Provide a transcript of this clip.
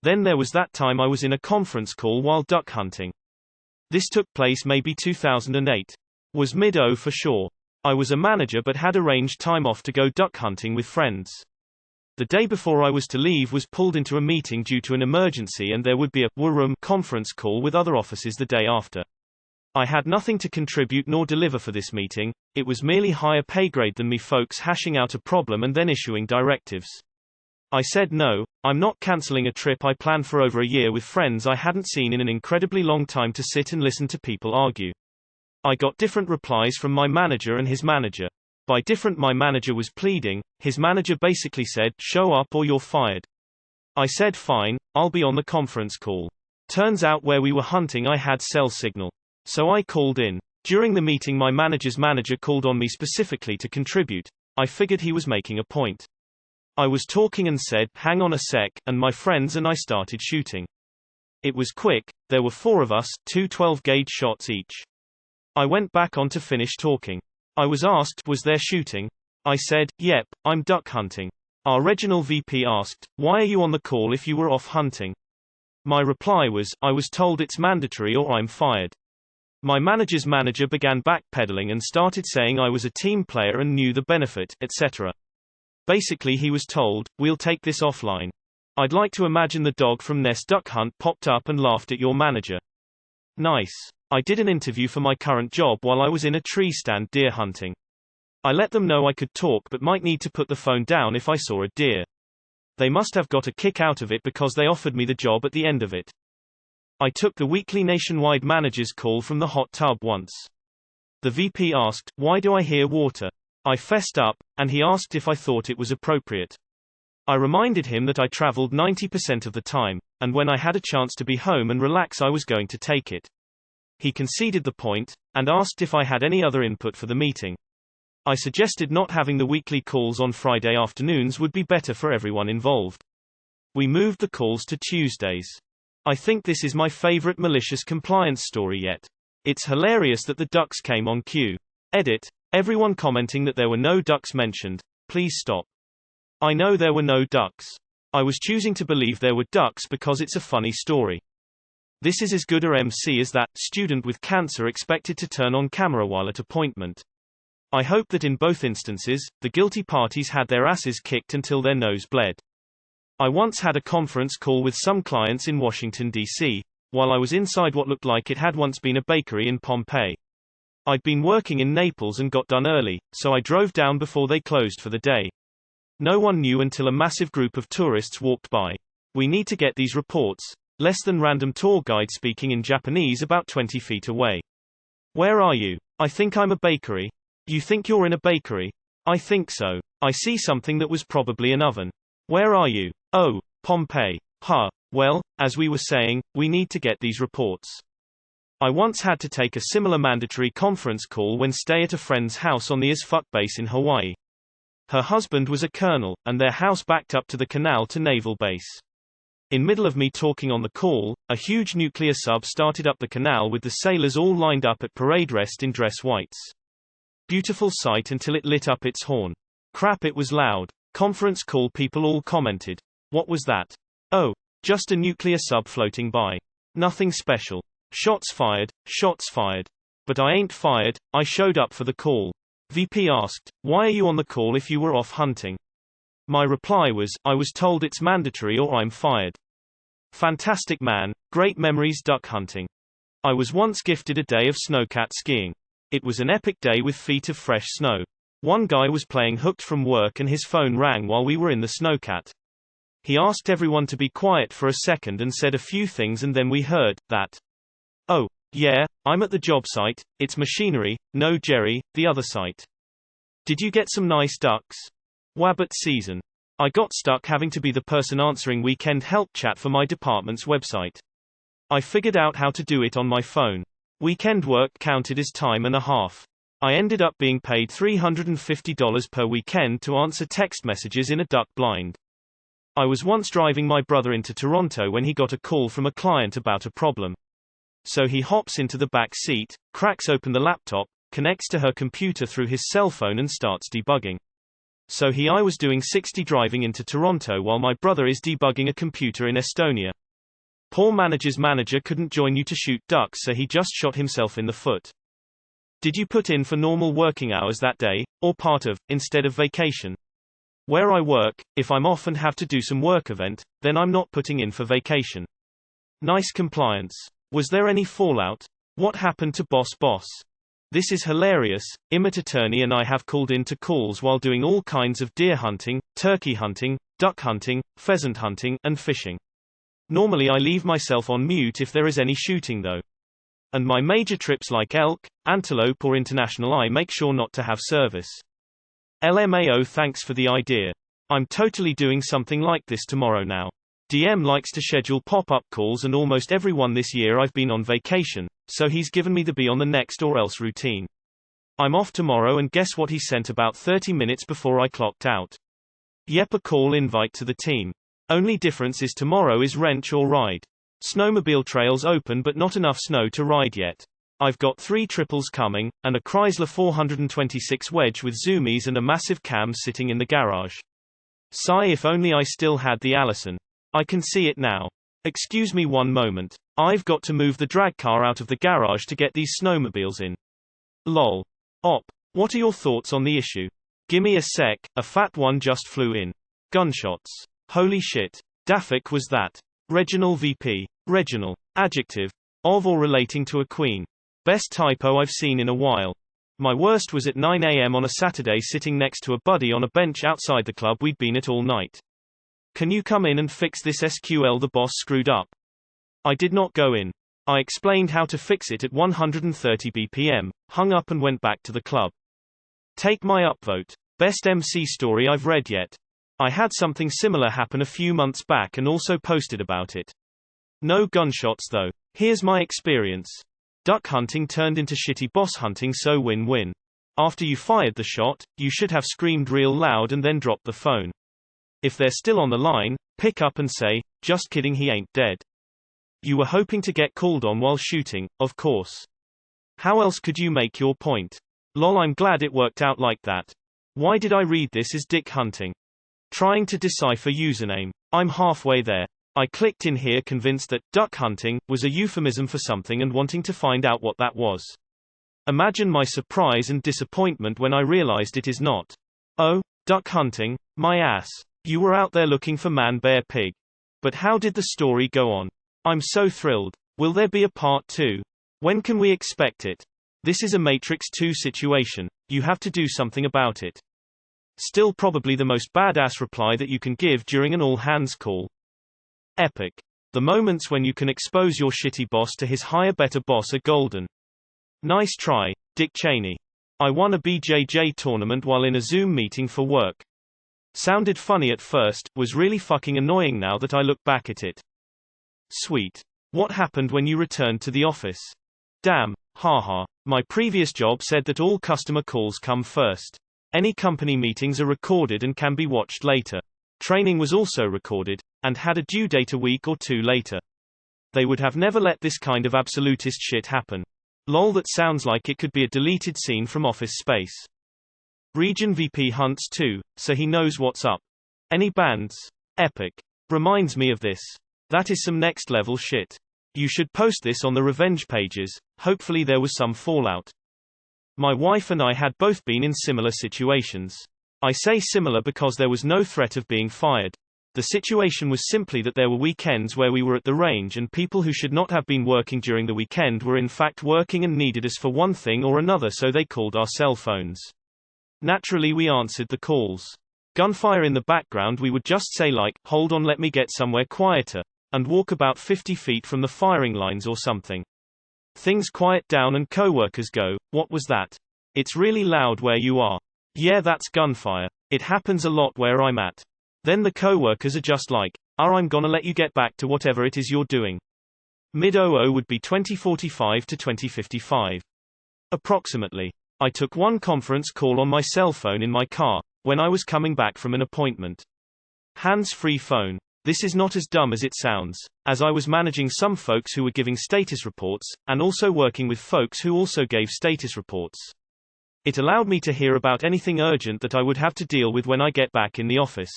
Then there was that time I was in a conference call while duck hunting. This took place maybe 2008. Was mid-0 for sure. I was a manager but had arranged time off to go duck hunting with friends. The day before I was to leave was pulled into a meeting due to an emergency, and there would be a war room conference call with other offices the day after. I had nothing to contribute nor deliver for this meeting. It was merely higher pay grade than me folks hashing out a problem and then issuing directives. I said no, I'm not cancelling a trip I planned for over a year with friends I hadn't seen in an incredibly long time to sit and listen to people argue. I got different replies from my manager and his manager. By different, my manager was pleading, his manager basically said, show up or you're fired. I said fine, I'll be on the conference call. Turns out where we were hunting I had cell signal. So I called in. During the meeting my manager's manager called on me specifically to contribute. I figured he was making a point. I was talking and said, hang on a sec, and my friends and I started shooting. It was quick, there were 4 of us, 2 12-gauge shots each. I went back on to finish talking. I was asked, was there shooting? I said, yep, I'm duck hunting. Our regional VP asked, why are you on the call if you were off hunting? My reply was, I was told it's mandatory or I'm fired. My manager's manager began backpedaling and started saying I was a team player and knew the benefit, etc. Basically he was told, we'll take this offline. I'd like to imagine the dog from Nest Duck Hunt popped up and laughed at your manager. Nice. I did an interview for my current job while I was in a tree stand deer hunting. I let them know I could talk but might need to put the phone down if I saw a deer. They must have got a kick out of it because they offered me the job at the end of it. I took the weekly nationwide manager's call from the hot tub once. The VP asked, why do I hear water? I fessed up, and he asked if I thought it was appropriate. I reminded him that I traveled 90% of the time, and when I had a chance to be home and relax I was going to take it. He conceded the point, and asked if I had any other input for the meeting. I suggested not having the weekly calls on Friday afternoons would be better for everyone involved. We moved the calls to Tuesdays. I think this is my favorite malicious compliance story yet. It's hilarious that the ducks came on cue. Edit. Everyone commenting that there were no ducks mentioned. Please stop. I know there were no ducks. I was choosing to believe there were ducks because it's a funny story. This is as good a MC as that student with cancer expected to turn on camera while at appointment. I hope that in both instances, the guilty parties had their asses kicked until their nose bled. I once had a conference call with some clients in Washington, D.C., while I was inside what looked like it had once been a bakery in Pompeii. I'd been working in Naples and got done early, so I drove down before they closed for the day. No one knew until a massive group of tourists walked by. We need to get these reports. Less than random tour guide speaking in Japanese about 20 feet away. Where are you? I think I'm a bakery. You think you're in a bakery? I think so. I see something that was probably an oven. Where are you? Oh, Pompeii. Huh. Well, as we were saying, we need to get these reports. I once had to take a similar mandatory conference call when stay at a friend's house on the as fuck base in Hawaii. Her husband was a colonel, and their house backed up to the canal to naval base. In middle of me talking on the call, a huge nuclear sub started up the canal with the sailors all lined up at parade rest in dress whites. Beautiful sight until it lit up its horn. Crap, it was loud. Conference call people all commented. What was that? Oh, just a nuclear sub floating by. Nothing special. Shots fired, shots fired. But I ain't fired, I showed up for the call. VP asked, why are you on the call if you were off hunting? My reply was, I was told it's mandatory or I'm fired. Fantastic man, great memories duck hunting. I was once gifted a day of snowcat skiing. It was an epic day with feet of fresh snow. One guy was playing hooked from work and his phone rang while we were in the snowcat. He asked everyone to be quiet for a second and said a few things, and then we heard that. Oh, yeah, I'm at the job site, it's machinery, no Jerry, the other site. Did you get some nice ducks? Wabbit season. I got stuck having to be the person answering weekend help chat for my department's website. I figured out how to do it on my phone. Weekend work counted as time and a half. I ended up being paid $350 per weekend to answer text messages in a duck blind. I was once driving my brother into Toronto when he got a call from a client about a problem. So he hops into the back seat, cracks open the laptop, connects to her computer through his cell phone and starts debugging. So I was doing 60 driving into Toronto while my brother is debugging a computer in Estonia. Poor manager's manager couldn't join you to shoot ducks, so he just shot himself in the foot. Did you put in for normal working hours that day, or part of, instead of vacation? Where I work, if I'm off and have to do some work event, then I'm not putting in for vacation. Nice compliance. Was there any fallout? What happened to boss? This is hilarious. Imit attorney and I have called in to calls while doing all kinds of deer hunting, turkey hunting, duck hunting, pheasant hunting, and fishing. Normally I leave myself on mute if there is any shooting though. And my major trips like elk, antelope or international I make sure not to have service. LMAO, thanks for the idea. I'm totally doing something like this tomorrow now. DM likes to schedule pop-up calls and almost everyone this year I've been on vacation, so he's given me the be on the next or else routine. I'm off tomorrow and guess what he sent about 30 minutes before I clocked out? Yep, a call invite to the team. Only difference is tomorrow is wrench or ride. Snowmobile trails open but not enough snow to ride yet. I've got 3 triples coming, and a Chrysler 426 wedge with zoomies and a massive cam sitting in the garage. Sigh, if only I still had the Allison. I can see it now. Excuse me one moment. I've got to move the drag car out of the garage to get these snowmobiles in. Lol. Op. What are your thoughts on the issue? Gimme a sec, a fat one just flew in. Gunshots. Holy shit. Daffik was that. Regional VP. Regional. Adjective. Of or relating to a queen. Best typo I've seen in a while. My worst was at 9 a.m. on a Saturday sitting next to a buddy on a bench outside the club we'd been at all night. Can you come in and fix this SQL, the boss screwed up? I did not go in. I explained how to fix it at 130 BPM, hung up and went back to the club. Take my upvote. Best MC story I've read yet. I had something similar happen a few months back and also posted about it. No gunshots though. Here's my experience. Duck hunting turned into shitty boss hunting, so win-win. After you fired the shot, you should have screamed real loud and then dropped the phone. If they're still on the line, pick up and say, just kidding, he ain't dead. You were hoping to get called on while shooting, of course. How else could you make your point? Lol, I'm glad it worked out like that. Why did I read this as dick hunting? Trying to decipher username. I'm halfway there. I clicked in here convinced that duck hunting was a euphemism for something and wanting to find out what that was. Imagine my surprise and disappointment when I realized it is not. Oh, duck hunting, my ass. You were out there looking for man, bear, pig. But how did the story go on? I'm so thrilled. Will there be a part 2? When can we expect it? This is a Matrix 2 situation. You have to do something about it. Still probably the most badass reply that you can give during an all-hands call. Epic. The moments when you can expose your shitty boss to his higher better boss are golden. Nice try, Dick Cheney. I won a BJJ tournament while in a Zoom meeting for work. Sounded funny at first, was really fucking annoying now that I look back at it. Sweet. What happened when you returned to the office? Damn, haha. My previous job said that all customer calls come first. Any company meetings are recorded and can be watched later. Training was also recorded, and had a due date a week or 2 later. They would have never let this kind of absolutist shit happen. Lol, that sounds like it could be a deleted scene from Office Space. Region VP hunts too, so he knows what's up. Any bands? Epic. Reminds me of this. That is some next level shit. You should post this on the revenge pages, hopefully there was some fallout. My wife and I had both been in similar situations. I say similar because there was no threat of being fired. The situation was simply that there were weekends where we were at the range and people who should not have been working during the weekend were in fact working and needed us for one thing or another, so they called our cell phones. Naturally we answered the calls. Gunfire in the background, we would just say like, hold on, let me get somewhere quieter, and walk about 50 feet from the firing lines or something. Things quiet down and coworkers go, what was that? It's really loud where you are. Yeah, that's gunfire. It happens a lot where I'm at. Then the coworkers are just like, I'm gonna let you get back to whatever it is you're doing. Mid-00 would be 2045 to 2055. Approximately. I took one conference call on my cell phone in my car, when I was coming back from an appointment. Hands-free phone. This is not as dumb as it sounds, as I was managing some folks who were giving status reports, and also working with folks who also gave status reports. It allowed me to hear about anything urgent that I would have to deal with when I get back in the office.